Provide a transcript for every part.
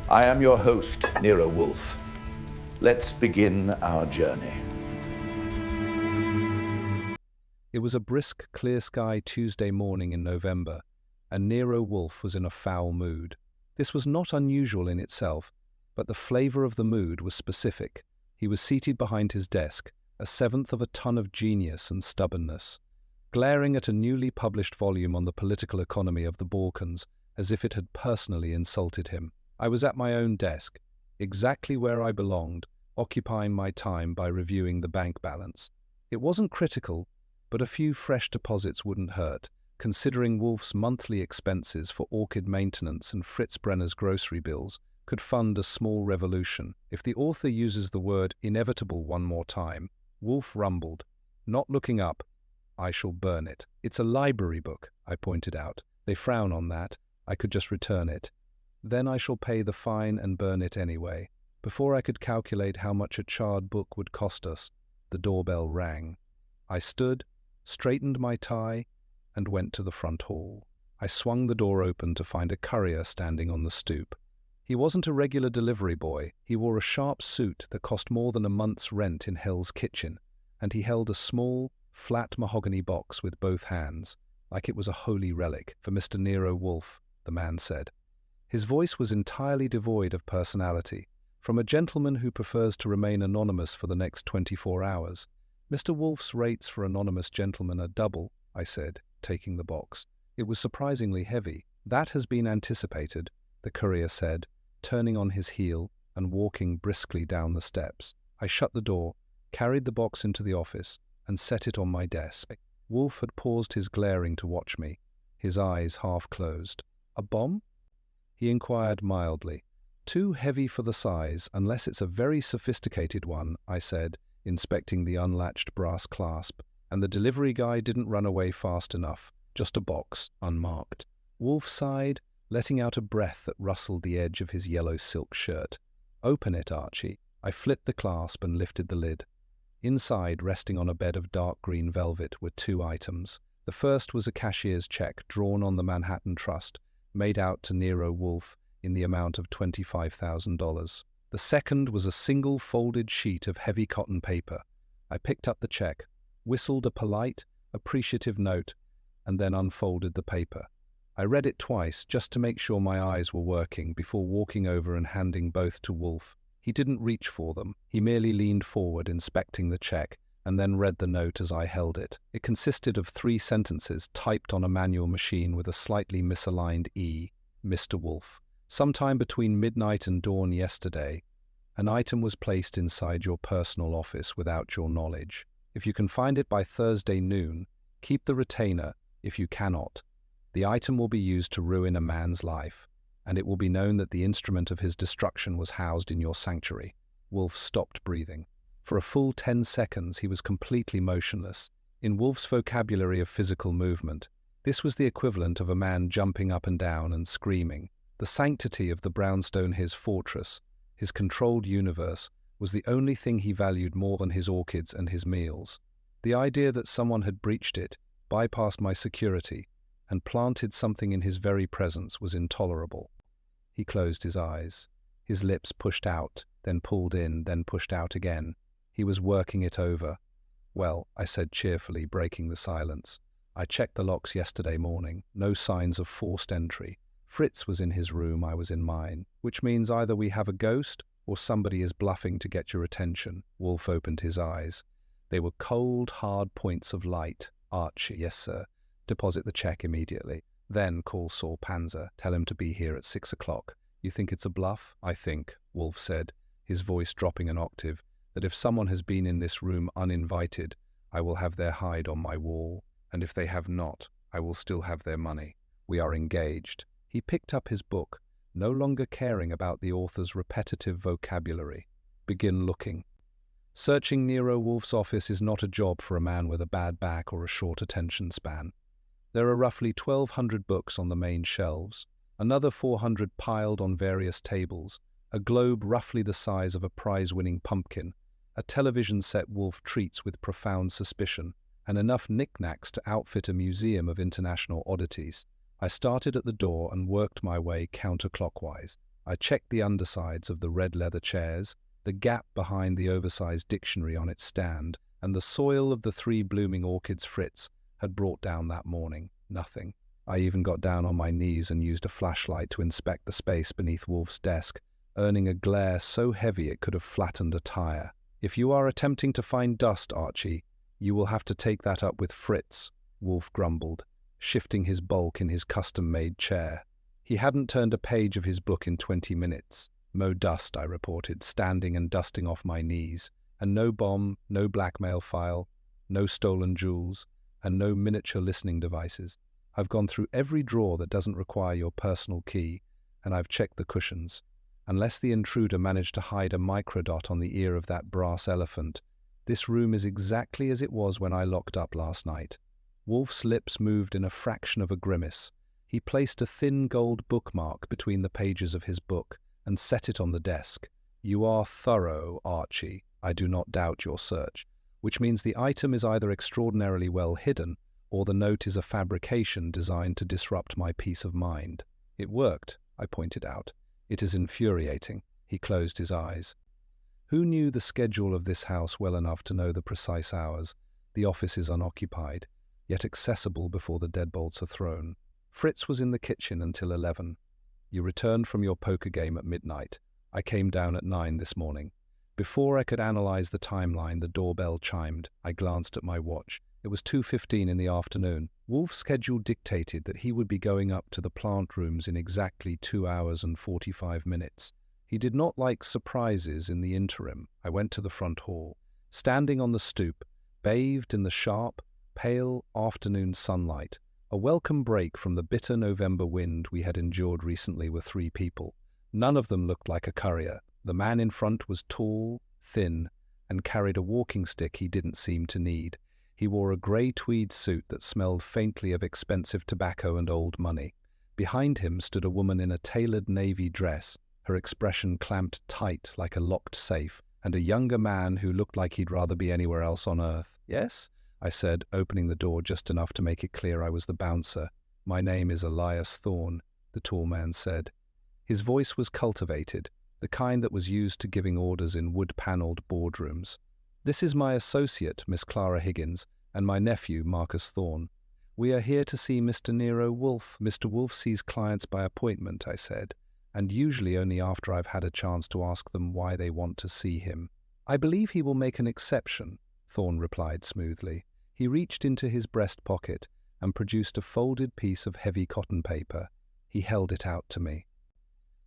I am your host, Nero Wolfe. Let's begin our journey. It was a brisk, clear-sky Tuesday morning in November, and Nero Wolfe was in a foul mood. This was not unusual in itself, but the flavor of the mood was specific. He was seated behind his desk, a seventh of a ton of genius and stubbornness, glaring at a newly published volume on the political economy of the Balkans as if it had personally insulted him. I was at my own desk, exactly where I belonged, occupying my time by reviewing the bank balance. It wasn't critical, but a few fresh deposits wouldn't hurt, considering Wolfe's monthly expenses for orchid maintenance and Fritz Brenner's grocery bills could fund a small revolution. If the author uses the word inevitable one more time, Wolfe rumbled, not looking up, I shall burn it. It's a library book, I pointed out. They frown on that. I could just return it. Then I shall pay the fine and burn it anyway. Before I could calculate how much a charred book would cost us, the doorbell rang. I stood, straightened my tie, and went to the front hall. I swung the door open to find a courier standing on the stoop. He wasn't a regular delivery boy. He wore a sharp suit that cost more than a month's rent in Hell's Kitchen, and he held a small, flat mahogany box with both hands, like it was a holy relic. For Mr. Nero Wolfe, the man said. His voice was entirely devoid of personality, from a gentleman who prefers to remain anonymous for the next 24 hours. Mr. Wolfe's rates for anonymous gentlemen are double, I said, taking the box. It was surprisingly heavy. That has been anticipated, the courier said, turning on his heel and walking briskly down the steps. I shut the door, carried the box into the office, and set it on my desk. Wolfe had paused his glaring to watch me, his eyes half closed. A bomb? He inquired mildly. Too heavy for the size, unless it's a very sophisticated one, I said, inspecting the unlatched brass clasp, and the delivery guy didn't run away fast enough, just a box, unmarked. Wolfe sighed, letting out a breath that rustled the edge of his yellow silk shirt. Open it, Archie. I flipped the clasp and lifted the lid. Inside, resting on a bed of dark green velvet, were two items. The first was a cashier's check drawn on the Manhattan Trust, made out to Nero Wolfe in the amount of $25,000. The second was a single folded sheet of heavy cotton paper. I picked up the check, whistled a polite, appreciative note, and then unfolded the paper. I read it twice just to make sure my eyes were working before walking over and handing both to Wolfe. He didn't reach for them. He merely leaned forward, inspecting the check, and then read the note as I held it. It consisted of 3 sentences typed on a manual machine with a slightly misaligned E. Mr. Wolfe. Sometime between midnight and dawn yesterday, an item was placed inside your personal office without your knowledge. If you can find it by Thursday noon, keep the retainer. If you cannot, the item will be used to ruin a man's life, and it will be known that the instrument of his destruction was housed in your sanctuary. Wolfe stopped breathing. For a full 10 seconds he was completely motionless. In Wolfe's vocabulary of physical movement, this was the equivalent of a man jumping up and down and screaming. The sanctity of the brownstone, his fortress, his controlled universe, was the only thing he valued more than his orchids and his meals. The idea that someone had breached it, bypassed my security, and planted something in his very presence was intolerable. He closed his eyes. His lips pushed out, then pulled in, then pushed out again. He was working it over. Well, I said cheerfully, breaking the silence. I checked the locks yesterday morning. No signs of forced entry. Fritz was in his room, I was in mine, which means either we have a ghost or somebody is bluffing to get your attention. Wolfe opened his eyes. They were cold, hard points of light. Archie, yes, sir. Deposit the check immediately. Then call Saul Panzer. Tell him to be here at 6 o'clock. You think it's a bluff? I think, Wolfe said, his voice dropping an octave, that if someone has been in this room uninvited, I will have their hide on my wall, and if they have not, I will still have their money. We are engaged. He picked up his book, no longer caring about the author's repetitive vocabulary. Begin looking. Searching Nero Wolfe's office is not a job for a man with a bad back or a short attention span. There are roughly 1,200 books on the main shelves, another 400 piled on various tables, a globe roughly the size of a prize-winning pumpkin, a television set Wolfe treats with profound suspicion, and enough knickknacks to outfit a museum of international oddities. I started at the door and worked my way counterclockwise. I checked the undersides of the red leather chairs, the gap behind the oversized dictionary on its stand, and the soil of the 3 blooming orchids Fritz had brought down that morning. Nothing. I even got down on my knees and used a flashlight to inspect the space beneath Wolfe's desk, earning a glare so heavy it could have flattened a tire. "If you are attempting to find dust, Archie, you will have to take that up with Fritz," Wolfe grumbled, shifting his bulk in his custom-made chair. He hadn't turned a page of his book in 20 minutes. "No dust," I reported, standing and dusting off my knees. "And no bomb, no blackmail file, no stolen jewels, and no miniature listening devices. I've gone through every drawer that doesn't require your personal key, and I've checked the cushions. Unless the intruder managed to hide a microdot on the ear of that brass elephant, this room is exactly as it was when I locked up last night." Wolfe's lips moved in a fraction of a grimace. He placed a thin gold bookmark between the pages of his book and set it on the desk. "You are thorough, Archie. I do not doubt your search, which means the item is either extraordinarily well hidden or the note is a fabrication designed to disrupt my peace of mind." "It worked," I pointed out. "It is infuriating." He closed his eyes. Who knew the schedule of this house well enough to know the precise hours? The office is unoccupied, yet accessible before the deadbolts are thrown. Fritz was in the kitchen until 11. "You returned from your poker game at midnight. I came down at 9 this morning." Before I could analyze the timeline, the doorbell chimed. I glanced at my watch. It was 2:15 in the afternoon. Wolfe's schedule dictated that he would be going up to the plant rooms in exactly 2 hours and 45 minutes. He did not like surprises in the interim. I went to the front hall. Standing on the stoop, bathed in the sharp, pale afternoon sunlight, a welcome break from the bitter November wind we had endured recently, were 3 people. None of them looked like a courier. The man in front was tall, thin, and carried a walking stick he didn't seem to need. He wore a grey tweed suit that smelled faintly of expensive tobacco and old money. Behind him stood a woman in a tailored navy dress, her expression clamped tight like a locked safe, and a younger man who looked like he'd rather be anywhere else on earth. "Yes?" I said, opening the door just enough to make it clear I was the bouncer. "My name is Elias Thorne," the tall man said. His voice was cultivated, the kind that was used to giving orders in wood-panelled boardrooms. "This is my associate, Miss Clara Higgins, and my nephew, Marcus Thorne. We are here to see Mr. Nero Wolfe." "Mr. Wolfe sees clients by appointment," I said, "and usually only after I've had a chance to ask them why they want to see him." "I believe he will make an exception," Thorne replied smoothly. He reached into his breast pocket and produced a folded piece of heavy cotton paper. He held it out to me.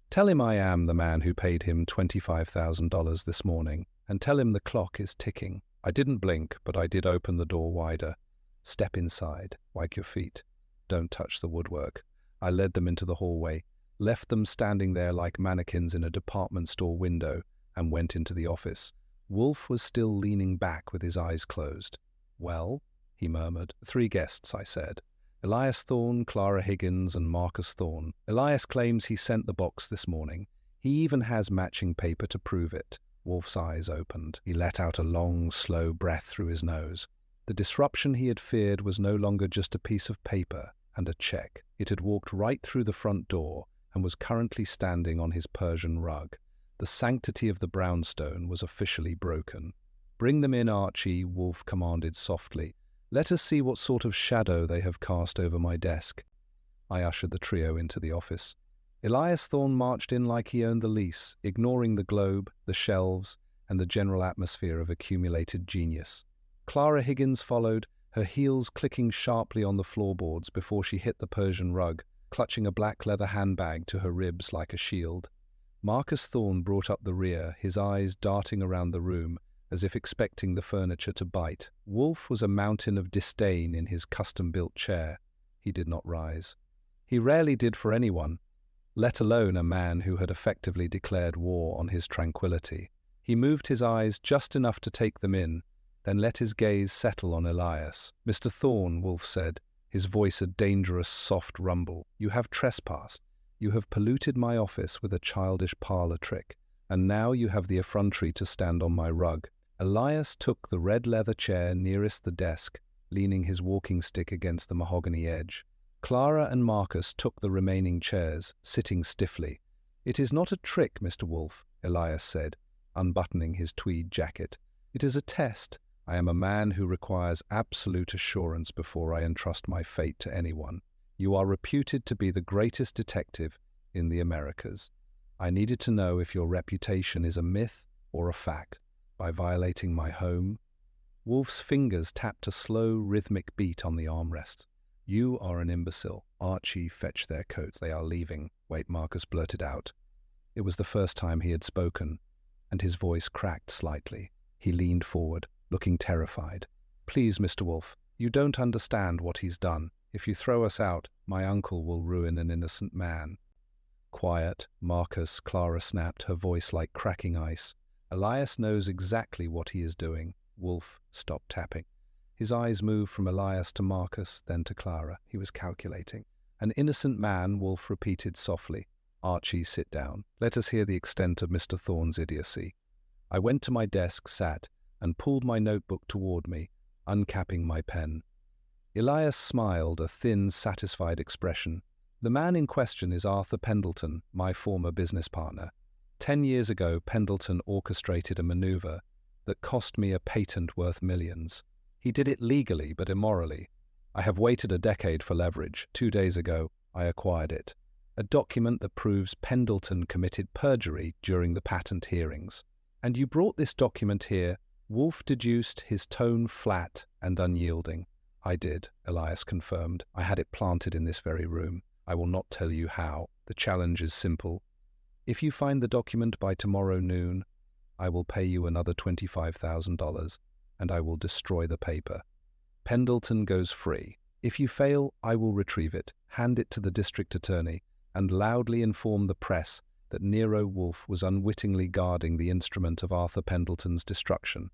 "Tell him I am the man who paid him $25,000 this morning, and tell him the clock is ticking." I didn't blink, but I did open the door wider. "Step inside. Wipe your feet. Don't touch the woodwork." I led them into the hallway, left them standing there like mannequins in a department store window, and went into the office. Wolfe was still leaning back with his eyes closed. "Well?" he murmured. "3 guests," I said. "Elias Thorne, Clara Higgins, and Marcus Thorne. Elias claims he sent the box this morning. He even has matching paper to prove it." Wolfe's eyes opened. He let out a long, slow breath through his nose. The disruption he had feared was no longer just a piece of paper and a check. It had walked right through the front door and was currently standing on his Persian rug. The sanctity of the brownstone was officially broken. "Bring them in, Archie," Wolfe commanded softly. "Let us see what sort of shadow they have cast over my desk." I ushered the trio into the office. Elias Thorne marched in like he owned the lease, ignoring the globe, the shelves, and the general atmosphere of accumulated genius. Clara Higgins followed, her heels clicking sharply on the floorboards before she hit the Persian rug, clutching a black leather handbag to her ribs like a shield. Marcus Thorne brought up the rear, his eyes darting around the room, as if expecting the furniture to bite. Wolfe was a mountain of disdain in his custom-built chair. He did not rise. He rarely did for anyone, let alone a man who had effectively declared war on his tranquility. He moved his eyes just enough to take them in, then let his gaze settle on Elias. "Mr. Thorne," Wolfe said, his voice a dangerous, soft rumble, "you have trespassed. You have polluted my office with a childish parlor trick, and now you have the effrontery to stand on my rug." Elias took the red leather chair nearest the desk, leaning his walking stick against the mahogany edge. Clara and Marcus took the remaining chairs, sitting stiffly. "It is not a trick, Mr. Wolfe," Elias said, unbuttoning his tweed jacket. "It is a test. I am a man who requires absolute assurance before I entrust my fate to anyone. You are reputed to be the greatest detective in the Americas. I needed to know if your reputation is a myth or a fact. By violating my home..." Wolfe's fingers tapped a slow, rhythmic beat on the armrest. "You are an imbecile." "Archie, fetch their coats. They are leaving," Wait Marcus blurted out. It was the first time he had spoken, and his voice cracked slightly. He leaned forward, looking terrified. "Please, Mr. Wolfe, you don't understand what he's done. If you throw us out, my uncle will ruin an innocent man." "Quiet, Marcus," Clara snapped, her voice like cracking ice. "Elias knows exactly what he is doing." Wolfe stopped tapping. His eyes moved from Elias to Marcus, then to Clara. He was calculating. "An innocent man," Wolfe repeated softly. "Archie, sit down. Let us hear the extent of Mr. Thorne's idiocy." I went to my desk, sat, and pulled my notebook toward me, uncapping my pen. Elias smiled, a thin, satisfied expression. "The man in question is Arthur Pendleton, my former business partner. 10 years ago, Pendleton orchestrated a maneuver that cost me a patent worth millions. He did it legally but immorally. I have waited a decade for leverage. 2 days ago, I acquired it. A document that proves Pendleton committed perjury during the patent hearings. And you brought this document here." Wolfe deduced, his tone flat and unyielding. "I did," Elias confirmed. "I had it planted in this very room. I will not tell you how. The challenge is simple. If you find the document by tomorrow noon, I will pay you another $25,000, and I will destroy the paper. Pendleton goes free. If you fail, I will retrieve it, hand it to the district attorney, and loudly inform the press that Nero Wolfe was unwittingly guarding the instrument of Arthur Pendleton's destruction."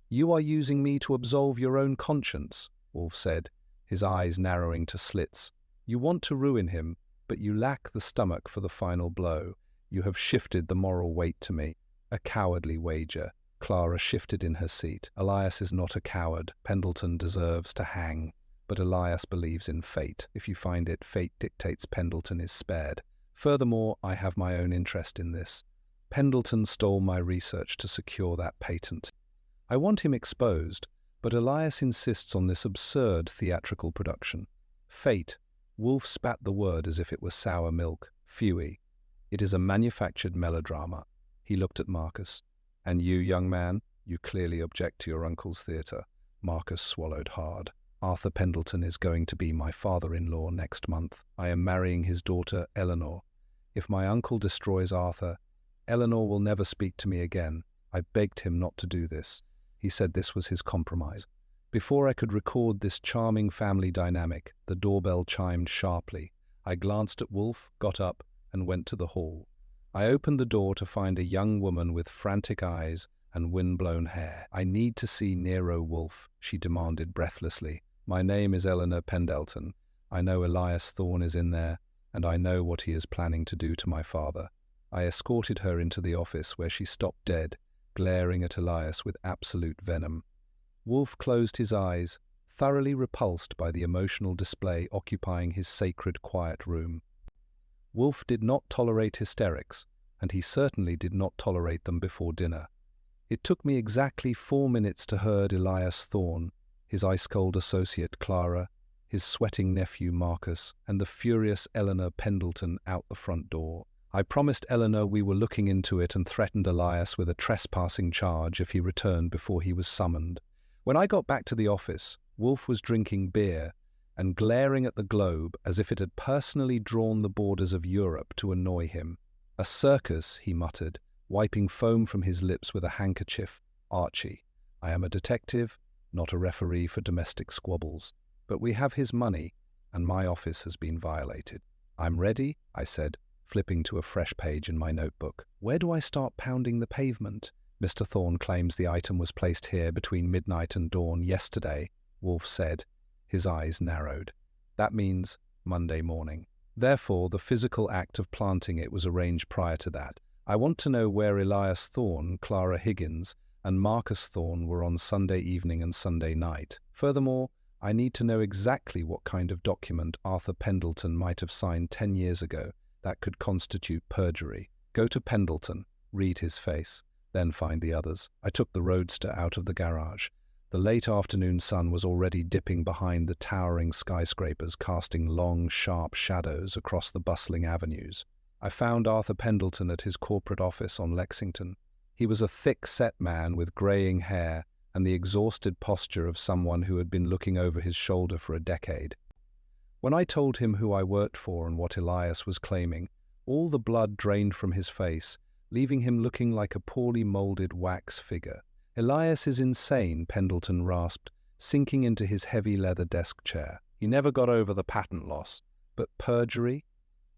"You are using me to absolve your own conscience," Wolfe said, his eyes narrowing to slits. "You want to ruin him, but you lack the stomach for the final blow. You have shifted the moral weight to me. A cowardly wager." Clara shifted in her seat. "Elias is not a coward. Pendleton deserves to hang. But Elias believes in fate. If you find it, fate dictates Pendleton is spared. Furthermore, I have my own interest in this. Pendleton stole my research to secure that patent. I want him exposed, but Elias insists on this absurd theatrical production. Fate." Wolfe spat the word as if it were sour milk. "Phooey. It is a manufactured melodrama." He looked at Marcus. "And you, young man, you clearly object to your uncle's theatre." Marcus swallowed hard. "Arthur Pendleton is going to be my father-in-law next month. I am marrying his daughter, Eleanor. If my uncle destroys Arthur, Eleanor will never speak to me again. I begged him not to do this. He said this was his compromise." Before I could record this charming family dynamic, the doorbell chimed sharply. I glanced at Wolfe, got up, and went to the hall. I opened the door to find a young woman with frantic eyes and wind-blown hair. "I need to see Nero Wolfe," she demanded breathlessly. "My name is Eleanor Pendleton. I know Elias Thorne is in there, and I know what he is planning to do to my father." I escorted her into the office, where she stopped dead, glaring at Elias with absolute venom. Wolfe closed his eyes, thoroughly repulsed by the emotional display occupying his sacred, quiet room. Wolfe did not tolerate hysterics, and he certainly did not tolerate them before dinner. It took me exactly 4 minutes to herd Elias Thorne, his ice-cold associate Clara, his sweating nephew Marcus, and the furious Eleanor Pendleton out the front door. I promised Eleanor we were looking into it and threatened Elias with a trespassing charge if he returned before he was summoned. When I got back to the office, Wolfe was drinking beer and glaring at the globe as if it had personally drawn the borders of Europe to annoy him. "A circus," he muttered, wiping foam from his lips with a handkerchief. "Archie, I am a detective, not a referee for domestic squabbles. But we have his money, and my office has been violated." "I'm ready," I said, flipping to a fresh page in my notebook. "Where do I start pounding the pavement?" "Mr. Thorne claims the item was placed here between midnight and dawn yesterday," Wolfe said. His eyes narrowed. "That means Monday morning. Therefore, the physical act of planting it was arranged prior to that. I want to know where Elias Thorne, Clara Higgins, and Marcus Thorne were on Sunday evening and Sunday night. Furthermore, I need to know exactly what kind of document Arthur Pendleton might have signed 10 years ago that could constitute perjury." Go to Pendleton, read his face, then find the others. I took the roadster out of the garage. The late afternoon sun was already dipping behind the towering skyscrapers, casting long, sharp shadows across the bustling avenues. I found Arthur Pendleton at his corporate office on Lexington. He was a thick-set man with graying hair and the exhausted posture of someone who had been looking over his shoulder for a decade. When I told him who I worked for and what Elias was claiming, all the blood drained from his face, leaving him looking like a poorly molded wax figure. "Elias is insane," Pendleton rasped, sinking into his heavy leather desk chair. "He never got over the patent loss. But perjury?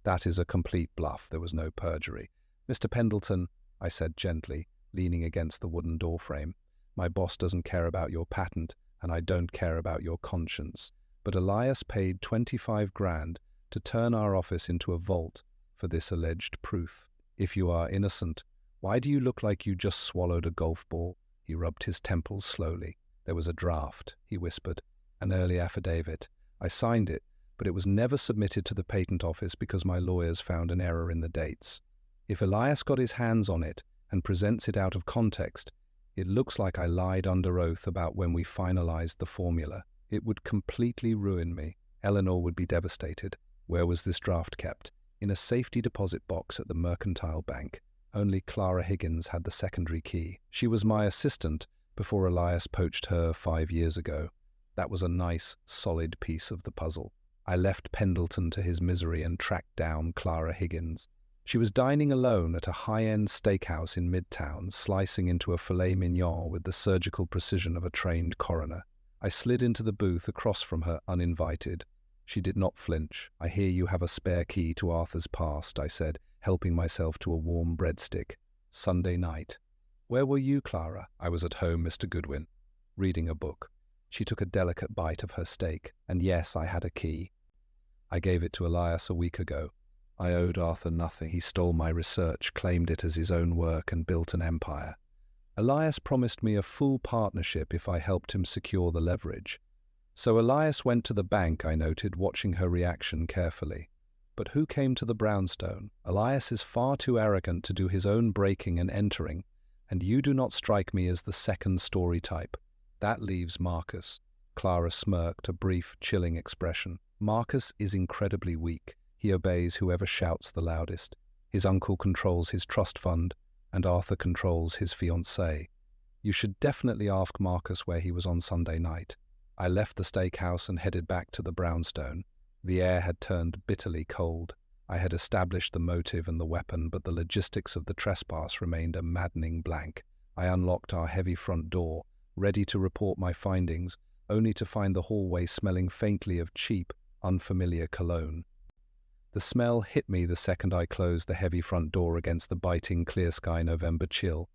That is a complete bluff. There was no perjury." "Mr. Pendleton," I said gently, leaning against the wooden doorframe, "my boss doesn't care about your patent, and I don't care about your conscience. But Elias paid 25 grand to turn our office into a vault for this alleged proof. If you are innocent, why do you look like you just swallowed a golf ball?" He rubbed his temples slowly. "There was a draft," he whispered, "an early affidavit. I signed it, but it was never submitted to the patent office because my lawyers found an error in the dates. If Elias got his hands on it and presents it out of context, it looks like I lied under oath about when we finalized the formula. It would completely ruin me. Eleanor would be devastated." "Where was this draft kept?" "In a safety deposit box at the Mercantile Bank. Only Clara Higgins had the secondary key. She was my assistant before Elias poached her 5 years ago. That was a nice, solid piece of the puzzle. I left Pendleton to his misery and tracked down Clara Higgins. She was dining alone at a high-end steakhouse in Midtown, slicing into a filet mignon with the surgical precision of a trained coroner. I slid into the booth across from her uninvited. She did not flinch. "I hear you have a spare key to Arthur's past," I said, helping myself to a warm breadstick. "Sunday night." "Where were you, Clara?" "I was at home, Mr. Goodwin, reading a book." She took a delicate bite of her steak. "And yes, I had a key. I gave it to Elias a week ago. I owed Arthur nothing. He stole my research, claimed it as his own work, and built an empire. Elias promised me a full partnership if I helped him secure the leverage. So Elias went to the bank," I noted, watching her reaction carefully. "But who came to the brownstone? Elias is far too arrogant to do his own breaking and entering, and you do not strike me as the second story type. That leaves Marcus." Clara smirked, a brief, chilling expression. "Marcus is incredibly weak. He obeys whoever shouts the loudest. His uncle controls his trust fund, and Arthur controls his fiancée. You should definitely ask Marcus where he was on Sunday night." I left the steakhouse and headed back to the brownstone. The air had turned bitterly cold. I had established the motive and the weapon, but the logistics of the trespass remained a maddening blank. I unlocked our heavy front door, ready to report my findings, only to find the hallway smelling faintly of cheap, unfamiliar cologne. The smell hit me the second I closed the heavy front door against the biting clear-sky November chill.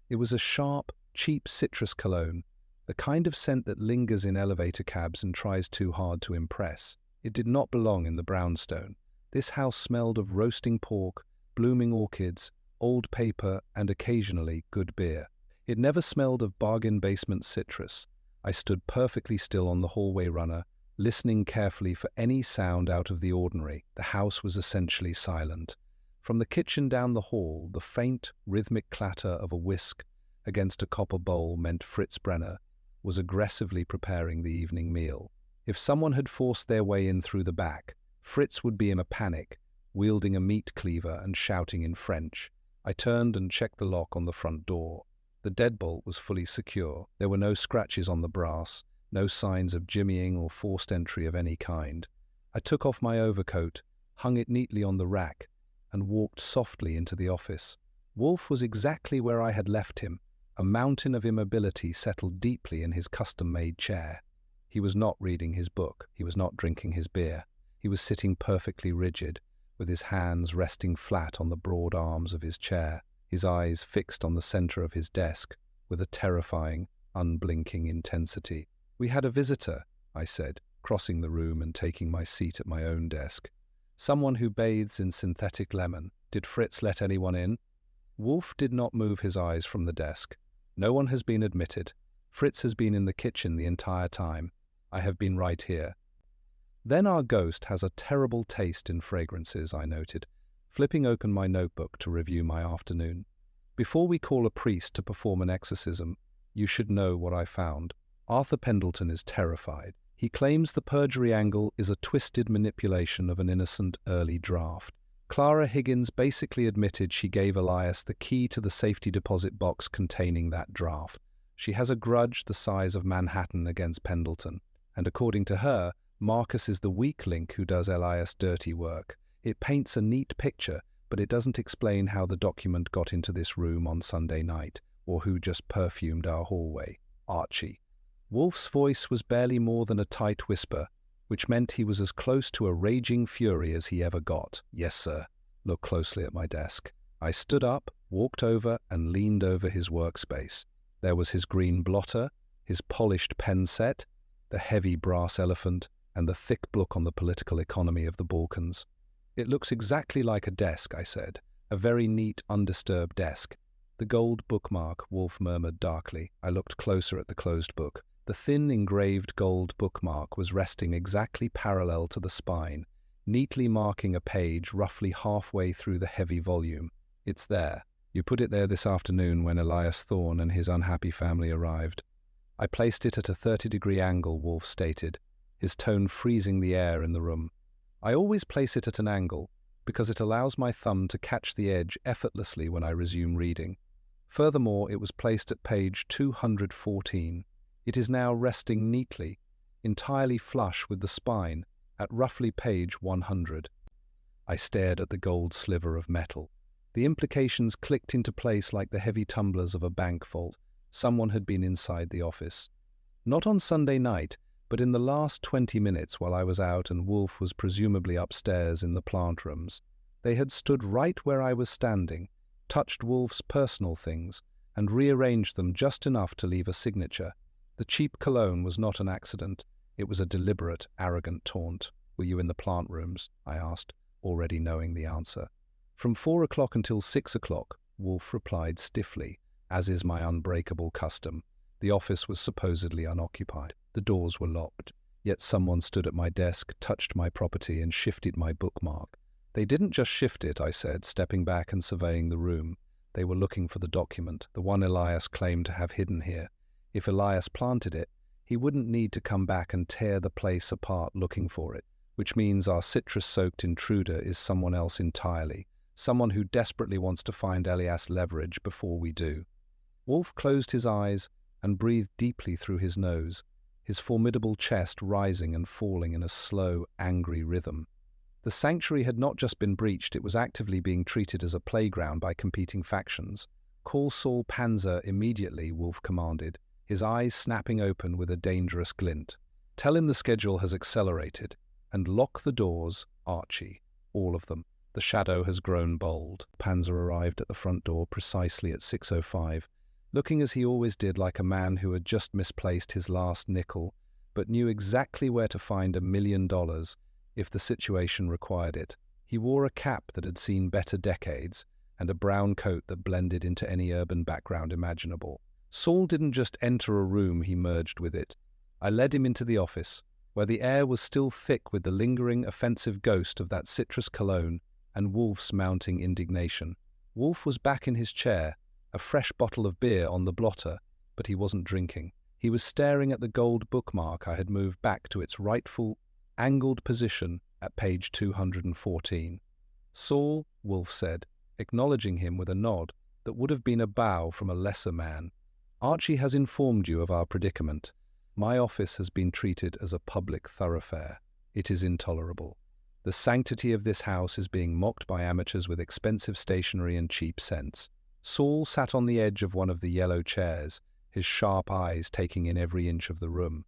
It was a sharp, cheap citrus cologne, the kind of scent that lingers in elevator cabs and tries too hard to impress. It did not belong in the brownstone. This house smelled of roasting pork, blooming orchids, old paper, and occasionally good beer. It never smelled of bargain basement citrus. I stood perfectly still on the hallway runner, listening carefully for any sound out of the ordinary. The house was essentially silent. From the kitchen down the hall, the faint, rhythmic clatter of a whisk against a copper bowl meant Fritz Brenner was aggressively preparing the evening meal. If someone had forced their way in through the back, Fritz would be in a panic, wielding a meat cleaver and shouting in French. I turned and checked the lock on the front door. The deadbolt was fully secure. There were no scratches on the brass, no signs of jimmying or forced entry of any kind. I took off my overcoat, hung it neatly on the rack, and walked softly into the office. Wolfe was exactly where I had left him. A mountain of immobility settled deeply in his custom-made chair. He was not reading his book. He was not drinking his beer. He was sitting perfectly rigid, with his hands resting flat on the broad arms of his chair, his eyes fixed on the center of his desk with a terrifying, unblinking intensity. "We had a visitor," I said, crossing the room and taking my seat at my own desk. "Someone who bathes in synthetic lemon. Did Fritz let anyone in?" Wolfe did not move his eyes from the desk. "No one has been admitted. Fritz has been in the kitchen the entire time. I have been right here." "Then our ghost has a terrible taste in fragrances," I noted. flipping open my notebook to review my afternoon. Before we call a priest to perform an exorcism, you should know what I found. Arthur Pendleton is terrified. He claims the perjury angle is a twisted manipulation of an innocent early draft. Clara Higgins basically admitted she gave Elias the key to the safety deposit box containing that draft. She has a grudge the size of Manhattan against Pendleton, and according to her, Marcus is the weak link who does Elias' dirty work. It paints a neat picture, but it doesn't explain how the document got into this room on Sunday night, or who just perfumed our hallway. Archie. Wolfe's voice was barely more than a tight whisper, which meant he was as close to a raging fury as he ever got. Yes, sir. Look closely at my desk. I stood up, walked over, and leaned over his workspace. There was his green blotter, his polished pen set, the heavy brass elephant, and the thick book on the political economy of the Balkans. It looks exactly like a desk, I said. A very neat, undisturbed desk. The gold bookmark, Wolfe murmured darkly. I looked closer at the closed book. The thin, engraved gold bookmark was resting exactly parallel to the spine, neatly marking a page roughly halfway through the heavy volume. It's there. You put it there this afternoon when Elias Thorne and his unhappy family arrived. I placed it at a 30-degree angle, Wolfe stated, his tone freezing the air in the room. I always place it at an angle, because it allows my thumb to catch the edge effortlessly when I resume reading. Furthermore, it was placed at page 214. It is now resting neatly, entirely flush with the spine, at roughly page 100. I stared at the gold sliver of metal. The implications clicked into place like the heavy tumblers of a bank vault. Someone had been inside the office. Not on Sunday night, but in the last 20 minutes while I was out and Wolfe was presumably upstairs in the plant rooms. They had stood right where I was standing, touched Wolfe's personal things, and rearranged them just enough to leave a signature. The cheap cologne was not an accident. It was a deliberate, arrogant taunt. Were you in the plant rooms? I asked, already knowing the answer. From 4 o'clock until 6 o'clock, Wolfe replied stiffly, as is my unbreakable custom. The office was supposedly unoccupied. The doors were locked, yet someone stood at my desk, touched my property, and shifted my bookmark. They didn't just shift it, I said, stepping back and surveying the room. They were looking for the document, the one Elias claimed to have hidden here. If Elias planted it, he wouldn't need to come back and tear the place apart looking for it, which means our citrus-soaked intruder is someone else entirely, someone who desperately wants to find Elias Leverage before we do. Wolfe closed his eyes and breathed deeply through his nose, his formidable chest rising and falling in a slow, angry rhythm. The sanctuary had not just been breached, it was actively being treated as a playground by competing factions. Call Saul Panzer immediately, Wolfe commanded, his eyes snapping open with a dangerous glint. Tell him the schedule has accelerated, and lock the doors, Archie, all of them. The shadow has grown bold. Panzer arrived at the front door precisely at 6:05, looking as he always did like a man who had just misplaced his last nickel, but knew exactly where to find $1 million if the situation required it. He wore a cap that had seen better decades, and a brown coat that blended into any urban background imaginable. Saul didn't just enter a room, he merged with it. I led him into the office, where the air was still thick with the lingering, offensive ghost of that citrus cologne and Wolfe's mounting indignation. Wolfe was back in his chair, a fresh bottle of beer on the blotter, but he wasn't drinking. He was staring at the gold bookmark I had moved back to its rightful, angled position at page 214. Saul, Wolfe said, acknowledging him with a nod that would have been a bow from a lesser man. Archie has informed you of our predicament. My office has been treated as a public thoroughfare. It is intolerable. The sanctity of this house is being mocked by amateurs with expensive stationery and cheap scents. Saul sat on the edge of one of the yellow chairs, his sharp eyes taking in every inch of the room.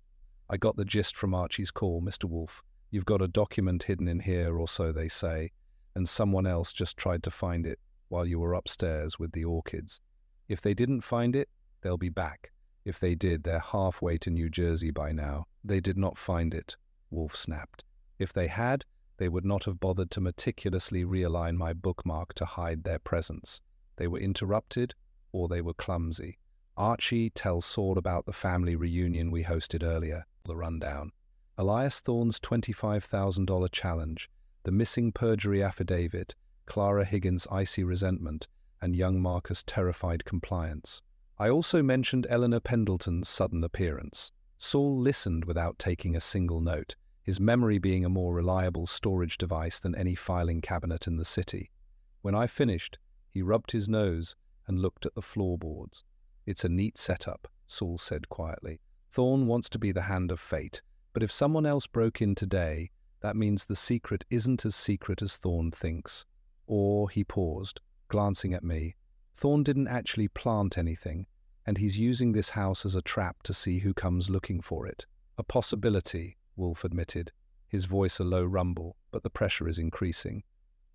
I got the gist from Archie's call, Mr. Wolfe. You've got a document hidden in here, or so they say, and someone else just tried to find it while you were upstairs with the orchids. If they didn't find it, they'll be back. If they did, they're halfway to New Jersey by now. They did not find it, Wolfe snapped. If they had, they would not have bothered to meticulously realign my bookmark to hide their presence. They were interrupted, or they were clumsy. Archie tells Saul about the family reunion we hosted earlier, the rundown. Elias Thorne's $25,000 challenge, the missing perjury affidavit, Clara Higgins' icy resentment, and young Marcus' terrified compliance. I also mentioned Eleanor Pendleton's sudden appearance. Saul listened without taking a single note, his memory being a more reliable storage device than any filing cabinet in the city. When I finished, he rubbed his nose and looked at the floorboards. "It's a neat setup," Saul said quietly. "Thorne wants to be the hand of fate, but if someone else broke in today, that means the secret isn't as secret as Thorne thinks." Or he paused, glancing at me. "Thorne didn't actually plant anything, and he's using this house as a trap to see who comes looking for it." "A possibility," Wolfe admitted, his voice a low rumble, "but the pressure is increasing.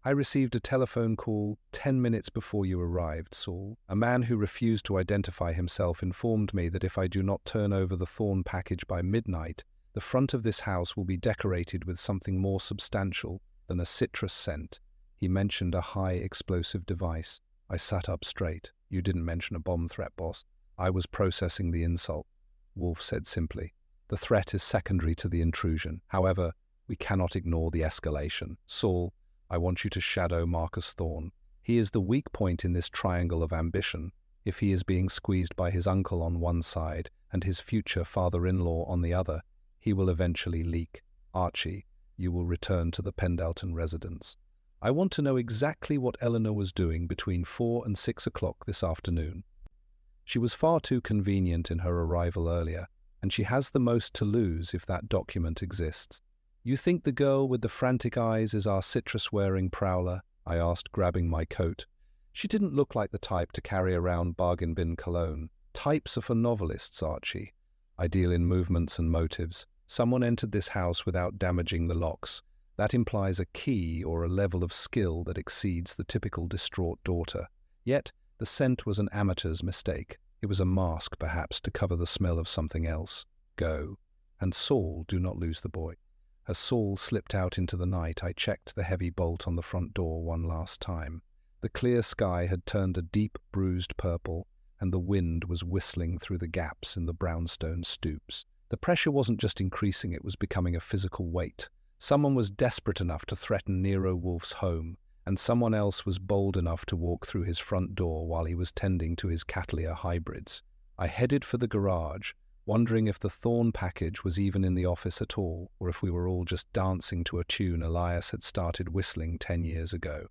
I received a telephone call 10 minutes before you arrived, Saul. A man who refused to identify himself informed me that if I do not turn over the Thorne package by midnight, the front of this house will be decorated with something more substantial than a citrus scent." He mentioned a high explosive device. I sat up straight. "You didn't mention a bomb threat, boss." "I was processing the insult," Wolfe said simply. "The threat is secondary to the intrusion. However, we cannot ignore the escalation. Saul, I want you to shadow Marcus Thorne. He is the weak point in this triangle of ambition. If he is being squeezed by his uncle on one side and his future father-in-law on the other, he will eventually leak. Archie, you will return to the Pendleton residence. I want to know exactly what Eleanor was doing between 4 and 6 o'clock this afternoon. She was far too convenient in her arrival earlier, and she has the most to lose if that document exists." "You think the girl with the frantic eyes is our citrus-wearing prowler?" I asked, grabbing my coat. She didn't look like the type to carry around bargain bin cologne. "Types are for novelists, Archie. I deal in movements and motives. Someone entered this house without damaging the locks. That implies a key or a level of skill that exceeds the typical distraught daughter. Yet, the scent was an amateur's mistake. It was a mask, perhaps, to cover the smell of something else. Go. And Saul, do not lose the boy." As Saul slipped out into the night, I checked the heavy bolt on the front door one last time. The clear sky had turned a deep, bruised purple, and the wind was whistling through the gaps in the brownstone stoops. The pressure wasn't just increasing, it was becoming a physical weight. Someone was desperate enough to threaten Nero Wolfe's home, and someone else was bold enough to walk through his front door while he was tending to his Cattleya hybrids. I headed for the garage, wondering if the Thorne package was even in the office at all, or if we were all just dancing to a tune Elias had started whistling 10 years ago.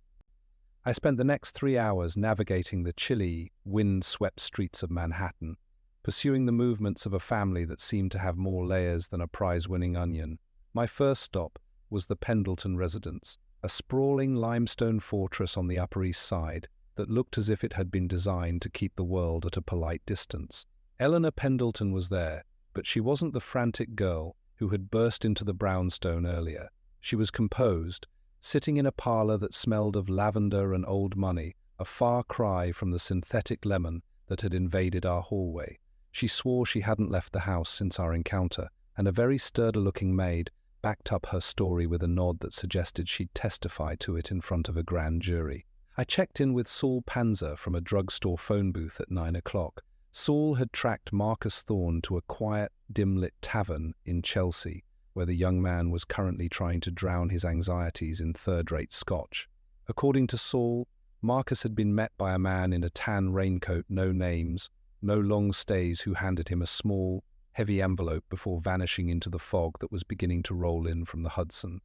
I spent the next 3 hours navigating the chilly, wind-swept streets of Manhattan, pursuing the movements of a family that seemed to have more layers than a prize-winning onion. My first stop was the Pendleton residence, a sprawling limestone fortress on the Upper East Side that looked as if it had been designed to keep the world at a polite distance. Eleanor Pendleton was there, but she wasn't the frantic girl who had burst into the brownstone earlier. She was composed, sitting in a parlor that smelled of lavender and old money, a far cry from the synthetic lemon that had invaded our hallway. She swore she hadn't left the house since our encounter, and a very sturdy-looking maid backed up her story with a nod that suggested she'd testify to it in front of a grand jury. I checked in with Saul Panzer from a drugstore phone booth at 9 o'clock. Saul had tracked Marcus Thorne to a quiet, dim-lit tavern in Chelsea, where the young man was currently trying to drown his anxieties in third-rate scotch. According to Saul, Marcus had been met by a man in a tan raincoat, no names, no long stays, who handed him a small, heavy envelope before vanishing into the fog that was beginning to roll in from the Hudson.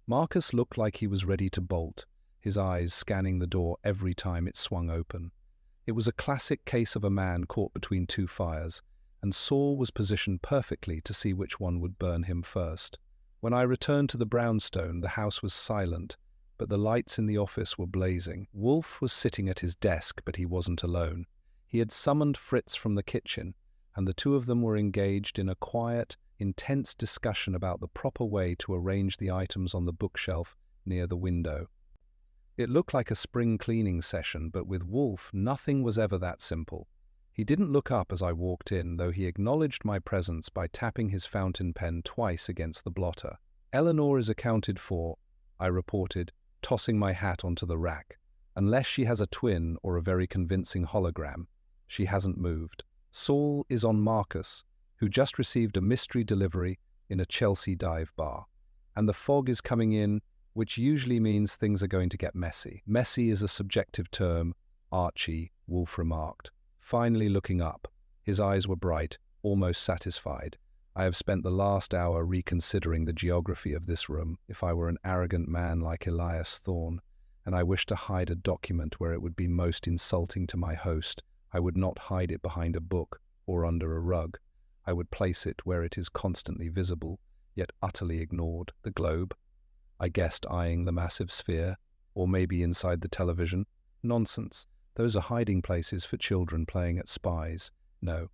Marcus looked like he was ready to bolt, his eyes scanning the door every time it swung open. It was a classic case of a man caught between two fires, and Saul was positioned perfectly to see which one would burn him first. When I returned to the brownstone, the house was silent, but the lights in the office were blazing. Wolfe was sitting at his desk, but he wasn't alone. He had summoned Fritz from the kitchen, and the two of them were engaged in a quiet, intense discussion about the proper way to arrange the items on the bookshelf near the window. It looked like a spring cleaning session, but with Wolfe, nothing was ever that simple. He didn't look up as I walked in, though he acknowledged my presence by tapping his fountain pen twice against the blotter. "Eleanor is accounted for," I reported, tossing my hat onto the rack. "Unless she has a twin or a very convincing hologram. She hasn't moved. Saul is on Marcus, who just received a mystery delivery in a Chelsea dive bar. And the fog is coming in which usually means things are going to get messy. Messy is a subjective term, Archie, Wolfe remarked, finally looking up. His eyes were bright, almost satisfied. I have spent the last hour reconsidering the geography of this room. If I were an arrogant man like Elias Thorne, and I wished to hide a document where it would be most insulting to my host, I would not hide it behind a book or under a rug. I would place it where it is constantly visible, yet utterly ignored, the globe. I guessed, eyeing the massive sphere, or maybe inside the television. Nonsense. Those are hiding places for children playing at spies. No.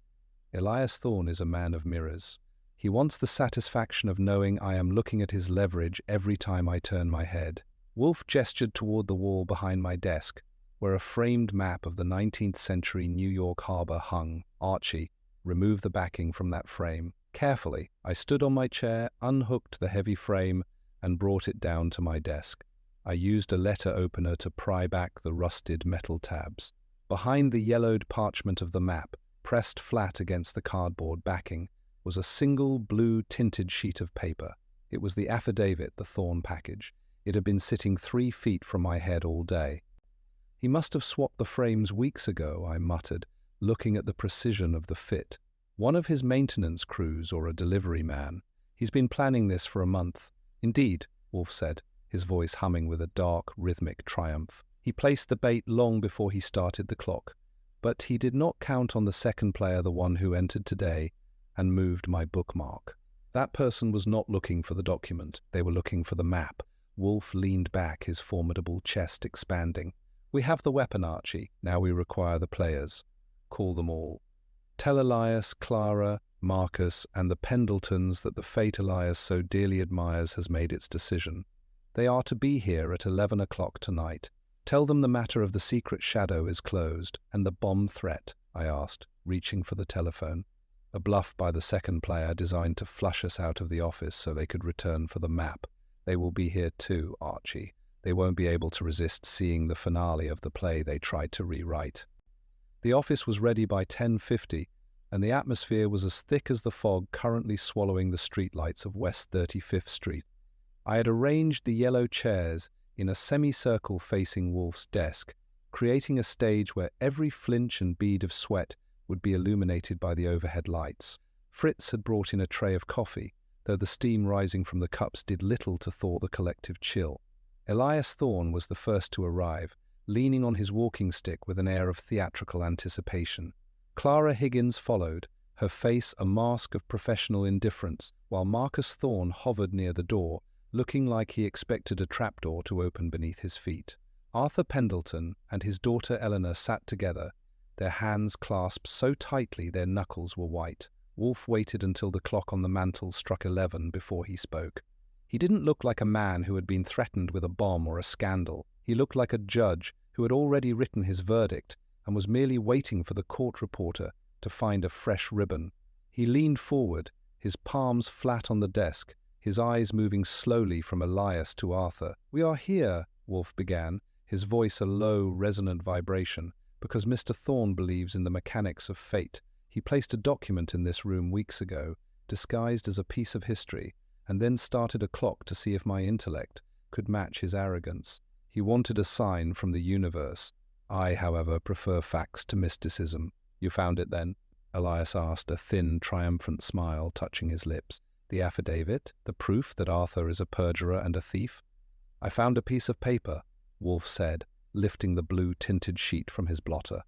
Elias Thorne is a man of mirrors. He wants the satisfaction of knowing I am looking at his leverage every time I turn my head. Wolfe gestured toward the wall behind my desk, where a framed map of the 19th century New York harbor hung. Archie, remove the backing from that frame. Carefully, I stood on my chair, unhooked the heavy frame, and brought it down to my desk. I used a letter opener to pry back the rusted metal tabs. Behind the yellowed parchment of the map, pressed flat against the cardboard backing, was a single blue tinted sheet of paper. It was the affidavit, the Thorne package. It had been sitting 3 feet from my head all day. He must have swapped the frames weeks ago, I muttered, looking at the precision of the fit. One of his maintenance crews or a delivery man. He's been planning this for a month. Indeed, Wolfe said, his voice humming with a dark, rhythmic triumph. He placed the bait long before he started the clock. But he did not count on the second player, the one who entered today, and moved my bookmark. That person was not looking for the document. They were looking for the map. Wolfe leaned back, his formidable chest expanding. We have the weapon, Archie. Now we require the players. Call them all. Tell Elias, Clara, Marcus, and the Pendletons that the fate Elias so dearly admires has made its decision. They are to be here at 11 o'clock tonight. Tell them the matter of the secret shadow is closed, and the bomb threat, I asked, reaching for the telephone. A bluff by the second player designed to flush us out of the office so they could return for the map. They will be here too, Archie. They won't be able to resist seeing the finale of the play they tried to rewrite. The office was ready by 10:50, and the atmosphere was as thick as the fog currently swallowing the streetlights of West 35th Street. I had arranged the yellow chairs in a semicircle facing Wolfe's desk, creating a stage where every flinch and bead of sweat would be illuminated by the overhead lights. Fritz had brought in a tray of coffee, though the steam rising from the cups did little to thaw the collective chill. Elias Thorne was the first to arrive, leaning on his walking stick with an air of theatrical anticipation. Clara Higgins followed, her face a mask of professional indifference, while Marcus Thorne hovered near the door, looking like he expected a trapdoor to open beneath his feet. Arthur Pendleton and his daughter Eleanor sat together, their hands clasped so tightly their knuckles were white. Wolfe waited until the clock on the mantel struck 11 before he spoke. He didn't look like a man who had been threatened with a bomb or a scandal. He looked like a judge who had already written his verdict and was merely waiting for the court reporter to find a fresh ribbon. He leaned forward, his palms flat on the desk, his eyes moving slowly from Elias to Arthur. "We are here," Wolfe began, his voice a low, resonant vibration, "because Mr. Thorne believes in the mechanics of fate. He placed a document in this room weeks ago, disguised as a piece of history, and then started a clock to see if my intellect could match his arrogance. He wanted a sign from the universe. I, however, prefer facts to mysticism." "You found it then?" Elias asked, a thin, triumphant smile touching his lips. "The affidavit? The proof that Arthur is a perjurer and a thief?" "I found a piece of paper," Wolfe said, lifting the blue-tinted sheet from his blotter.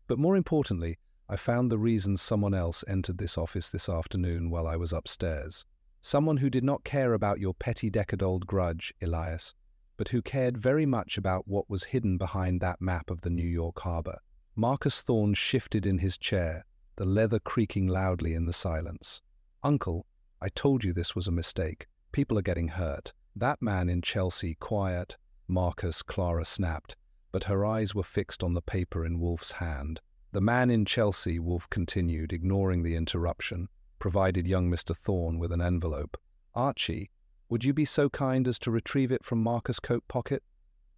"But more importantly, I found the reason someone else entered this office this afternoon while I was upstairs. Someone who did not care about your petty decade-old grudge, Elias, but who cared very much about what was hidden behind that map of the New York harbor." Marcus Thorne shifted in his chair, the leather creaking loudly in the silence. "Uncle, I told you this was a mistake. People are getting hurt. That man in Chelsea, quiet," Marcus, Clara snapped, but her eyes were fixed on the paper in Wolfe's hand. "The man in Chelsea," Wolfe continued, ignoring the interruption, provided young Mr. Thorne with an envelope. "Archie, would you be so kind as to retrieve it from Marcus' coat pocket?"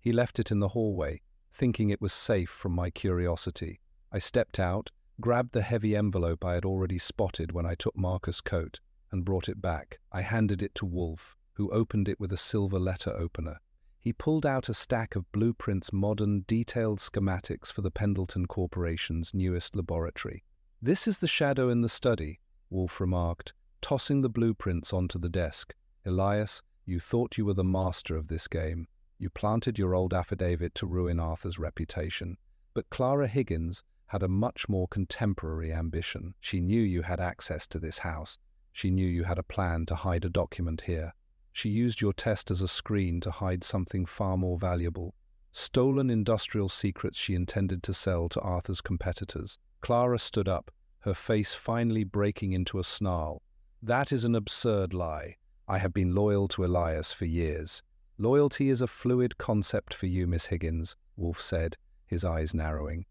He left it in the hallway, thinking it was safe from my curiosity. I stepped out, grabbed the heavy envelope I had already spotted when I took Marcus' coat, and brought it back. I handed it to Wolfe, who opened it with a silver letter opener. He pulled out a stack of blueprints, modern, detailed schematics for the Pendleton Corporation's newest laboratory. "This is the shadow in the study," Wolfe remarked, tossing the blueprints onto the desk. "Elias, you thought you were the master of this game. You planted your old affidavit to ruin Arthur's reputation. But Clara Higgins had a much more contemporary ambition. She knew you had access to this house. She knew you had a plan to hide a document here. She used your test as a screen to hide something far more valuable. Stolen industrial secrets she intended to sell to Arthur's competitors." Clara stood up, her face finally breaking into a snarl. "That is an absurd lie. I have been loyal to Elias for years." "Loyalty is a fluid concept for you, Miss Higgins," Wolfe said, his eyes narrowing.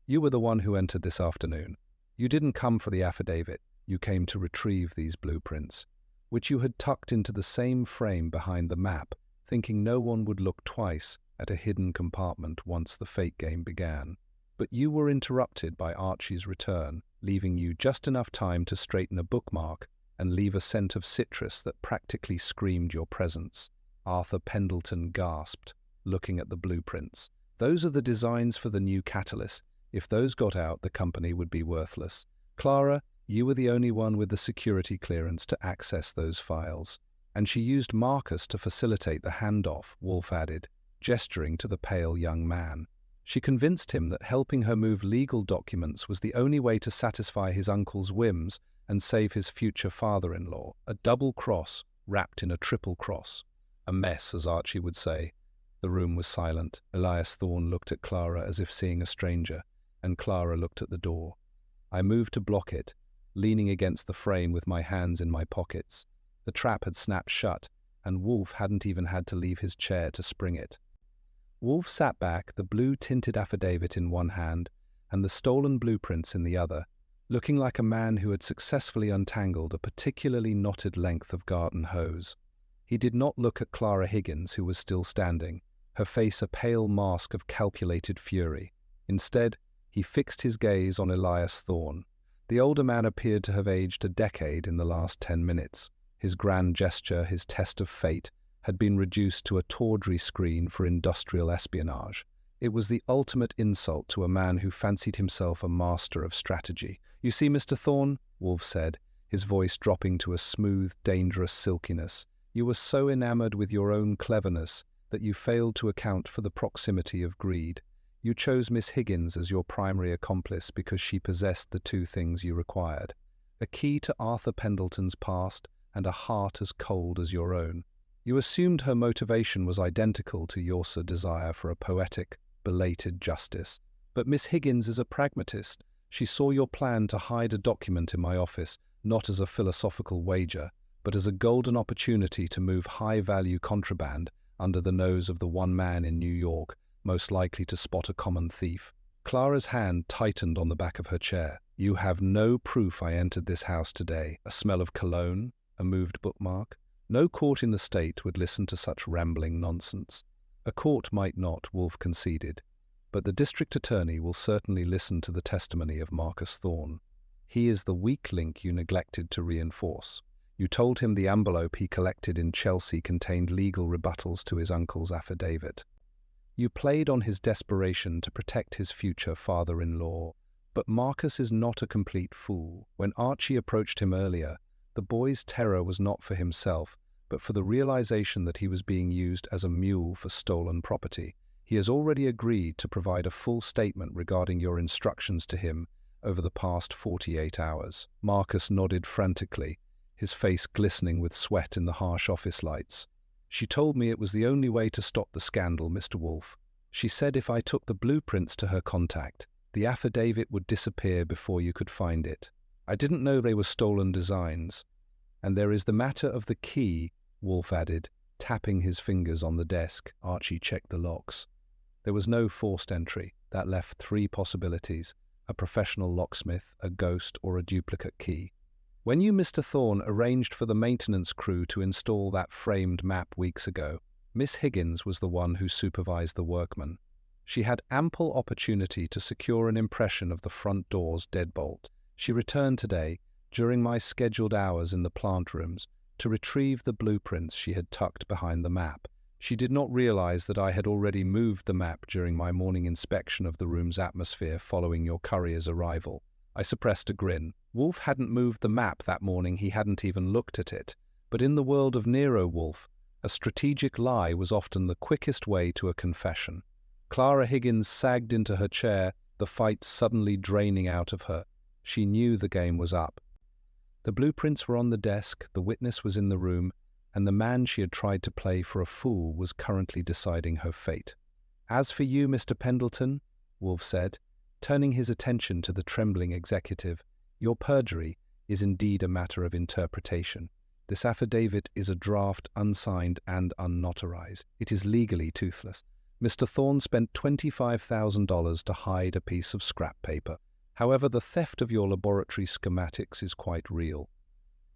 "You were the one who entered this afternoon. You didn't come for the affidavit. You came to retrieve these blueprints, which you had tucked into the same frame behind the map, thinking no one would look twice at a hidden compartment once the fake game began. But you were interrupted by Archie's return, leaving you just enough time to straighten a bookmark and leave a scent of citrus that practically screamed your presence." Arthur Pendleton gasped, looking at the blueprints. "Those are the designs for the new catalyst. If those got out, the company would be worthless. Clara, you were the only one with the security clearance to access those files. And she used Marcus to facilitate the handoff," Wolfe added, gesturing to the pale young man. "She convinced him that helping her move legal documents was the only way to satisfy his uncle's whims and save his future father-in-law. A double cross wrapped in a triple cross. A mess, as Archie would say." The room was silent. Elias Thorne looked at Clara as if seeing a stranger, and Clara looked at the door. I moved to block it, leaning against the frame with my hands in my pockets. The trap had snapped shut, and Wolfe hadn't even had to leave his chair to spring it. Wolfe sat back, the blue-tinted affidavit in one hand and the stolen blueprints in the other, looking like a man who had successfully untangled a particularly knotted length of garden hose. He did not look at Clara Higgins, who was still standing, her face a pale mask of calculated fury. Instead, he fixed his gaze on Elias Thorne. The older man appeared to have aged a decade in the last 10 minutes. His grand gesture, his test of fate, had been reduced to a tawdry screen for industrial espionage. It was the ultimate insult to a man who fancied himself a master of strategy. "You see, Mr. Thorne," Wolfe said, his voice dropping to a smooth, dangerous silkiness, "you were so enamored with your own cleverness that you failed to account for the proximity of greed. You chose Miss Higgins as your primary accomplice because she possessed the two things you required: a key to Arthur Pendleton's past and a heart as cold as your own. You assumed her motivation was identical to your desire for a poetic, belated justice. But Miss Higgins is a pragmatist. She saw your plan to hide a document in my office not as a philosophical wager, but as a golden opportunity to move high-value contraband under the nose of the one man in New York most likely to spot a common thief." Clara's hand tightened on the back of her chair. "You have no proof I entered this house today. A smell of cologne? A moved bookmark? No court in the state would listen to such rambling nonsense." "A court might not," Wolfe conceded, "but the district attorney will certainly listen to the testimony of Marcus Thorne. He is the weak link you neglected to reinforce. You told him the envelope he collected in Chelsea contained legal rebuttals to his uncle's affidavit. You played on his desperation to protect his future father-in-law. But Marcus is not a complete fool. When Archie approached him earlier, the boy's terror was not for himself, but for the realization that he was being used as a mule for stolen property. He has already agreed to provide a full statement regarding your instructions to him over the past 48 hours. Marcus nodded frantically, his face glistening with sweat in the harsh office lights. "She told me it was the only way to stop the scandal, Mr. Wolfe. She said if I took the blueprints to her contact, the affidavit would disappear before you could find it. I didn't know they were stolen designs. And there is the matter of the key," Wolfe added, tapping his fingers on the desk. Archie checked the locks. There was no forced entry. That left 3 possibilities: a professional locksmith, a ghost, or a duplicate key. "When you, Mr. Thorne, arranged for the maintenance crew to install that framed map weeks ago, Miss Higgins was the one who supervised the workmen. She had ample opportunity to secure an impression of the front door's deadbolt. She returned today, during my scheduled hours in the plant rooms, to retrieve the blueprints she had tucked behind the map. She did not realize that I had already moved the map during my morning inspection of the room's atmosphere following your courier's arrival. I suppressed a grin. Wolfe hadn't moved the map that morning, he hadn't even looked at it. But in the world of Nero Wolfe, a strategic lie was often the quickest way to a confession. Clara Higgins sagged into her chair, the fight suddenly draining out of her. She knew the game was up. The blueprints were on the desk, the witness was in the room, and the man she had tried to play for a fool was currently deciding her fate. "As for you, Mr. Pendleton," Wolfe said, turning his attention to the trembling executive, "your perjury is indeed a matter of interpretation. This affidavit is a draft unsigned and unnotarized. It is legally toothless. Mr. Thorne spent $25,000 to hide a piece of scrap paper. However, the theft of your laboratory schematics is quite real.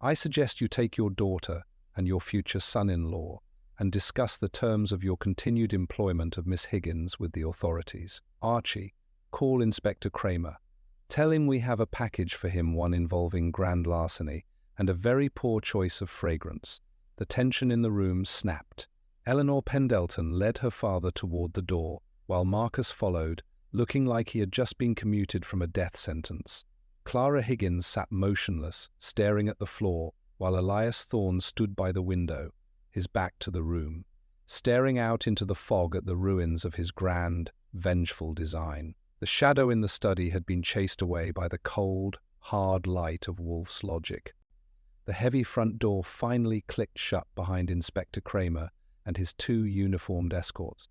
I suggest you take your daughter and your future son-in-law and discuss the terms of your continued employment of Miss Higgins with the authorities. Archie, call Inspector Cramer. Tell him we have a package for him, one involving grand larceny and a very poor choice of fragrance." The tension in the room snapped. Eleanor Pendleton led her father toward the door, while Marcus followed, looking like he had just been commuted from a death sentence. Clara Higgins sat motionless, staring at the floor, while Elias Thorne stood by the window, his back to the room, staring out into the fog at the ruins of his grand, vengeful design. The shadow in the study had been chased away by the cold, hard light of Wolfe's logic. The heavy front door finally clicked shut behind Inspector Cramer and his two uniformed escorts,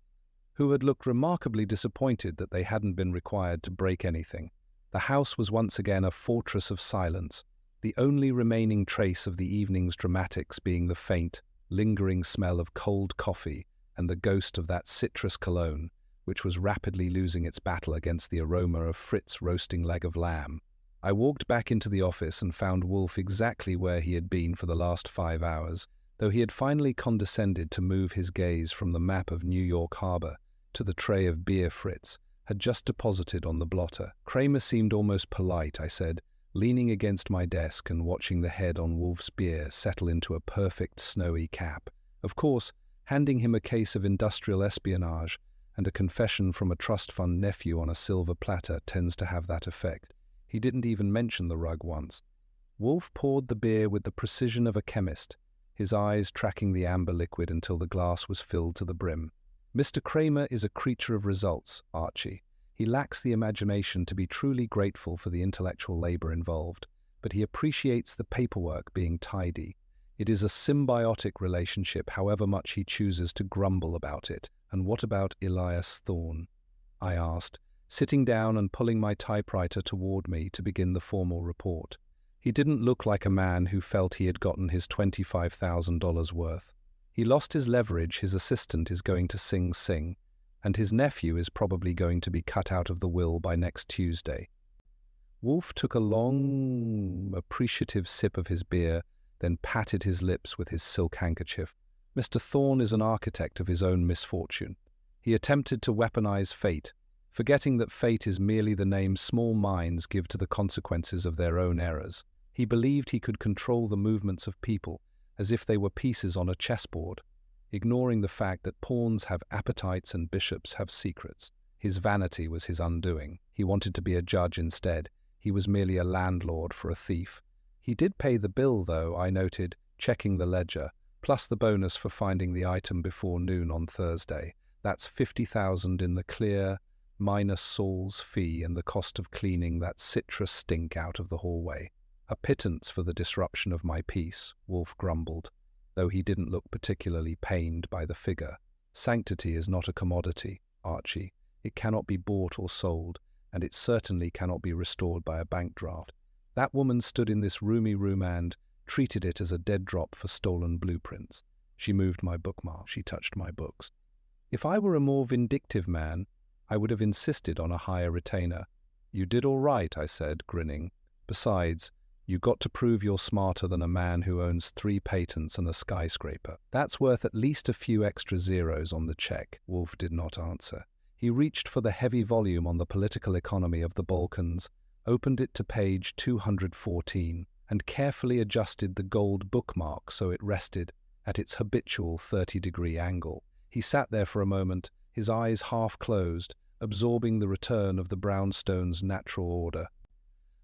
who had looked remarkably disappointed that they hadn't been required to break anything. The house was once again a fortress of silence, the only remaining trace of the evening's dramatics being the faint, lingering smell of cold coffee and the ghost of that citrus cologne, which was rapidly losing its battle against the aroma of Fritz's roasting leg of lamb. I walked back into the office and found Wolfe exactly where he had been for the last 5 hours, though he had finally condescended to move his gaze from the map of New York Harbor to the tray of beer Fritz had just deposited on the blotter. "Cramer seemed almost polite," I said, leaning against my desk and watching the head on Wolfe's beer settle into a perfect snowy cap. Of course, handing him a case of industrial espionage and a confession from a trust fund nephew on a silver platter tends to have that effect. He didn't even mention the rug once. Wolfe poured the beer with the precision of a chemist, his eyes tracking the amber liquid until the glass was filled to the brim. "Mr. Cramer is a creature of results, Archie. He lacks the imagination to be truly grateful for the intellectual labor involved, but he appreciates the paperwork being tidy. It is a symbiotic relationship, however much he chooses to grumble about it." "And what about Elias Thorne?" I asked, sitting down and pulling my typewriter toward me to begin the formal report. He didn't look like a man who felt he had gotten his $25,000 worth. He lost his leverage, his assistant is going to Sing Sing, and his nephew is probably going to be cut out of the will by next Tuesday. Wolfe took a long, appreciative sip of his beer, then patted his lips with his silk handkerchief. "Mr. Thorne is an architect of his own misfortune. He attempted to weaponize fate, forgetting that fate is merely the name small minds give to the consequences of their own errors. He believed he could control the movements of people as if they were pieces on a chessboard, ignoring the fact that pawns have appetites and bishops have secrets. His vanity was his undoing. He wanted to be a judge instead. He was merely a landlord for a thief. He did pay the bill, though, I noted, checking the ledger, plus the bonus for finding the item before noon on Thursday. That's $50,000 in the clear, minus Saul's fee and the cost of cleaning that citrus stink out of the hallway. "A pittance for the disruption of my peace," Wolfe grumbled, though he didn't look particularly pained by the figure. "Sanctity is not a commodity, Archie. It cannot be bought or sold, and it certainly cannot be restored by a bank draft. That woman stood in this roomy room and treated it as a dead drop for stolen blueprints. She moved my bookmark. She touched my books. If I were a more vindictive man, I would have insisted on a higher retainer. You did all right, I said, grinning. Besides, you got to prove you're smarter than a man who owns 3 patents and a skyscraper. That's worth at least a few extra zeros on the check. Wolfe did not answer. He reached for the heavy volume on the political economy of the Balkans, opened it to page 214, and carefully adjusted the gold bookmark so it rested at its habitual 30-degree angle. He sat there for a moment, his eyes half closed, absorbing the return of the brownstone's natural order.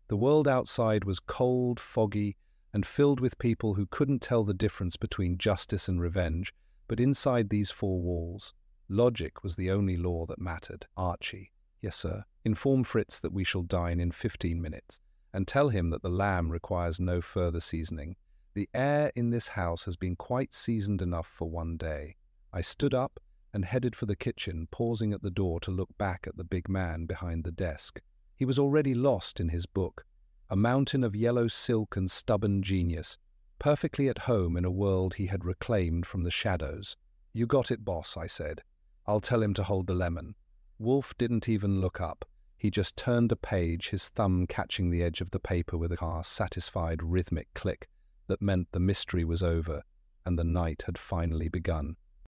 The world outside was cold, foggy, and filled with people who couldn't tell the difference between justice and revenge, but inside these four walls, logic was the only law that mattered. Archie. Yes, sir. Inform Fritz that we shall dine in 15 minutes, and tell him that the lamb requires no further seasoning. The air in this house has been quite seasoned enough for one day. I stood up and headed for the kitchen, pausing at the door to look back at the big man behind the desk. He was already lost in his book, a mountain of yellow silk and stubborn genius, perfectly at home in a world he had reclaimed from the shadows. "You got it, boss," I said. "I'll tell him to hold the lemon." Wolfe didn't even look up. He just turned a page, his thumb catching the edge of the paper with a satisfied rhythmic click that meant the mystery was over and the night had finally begun.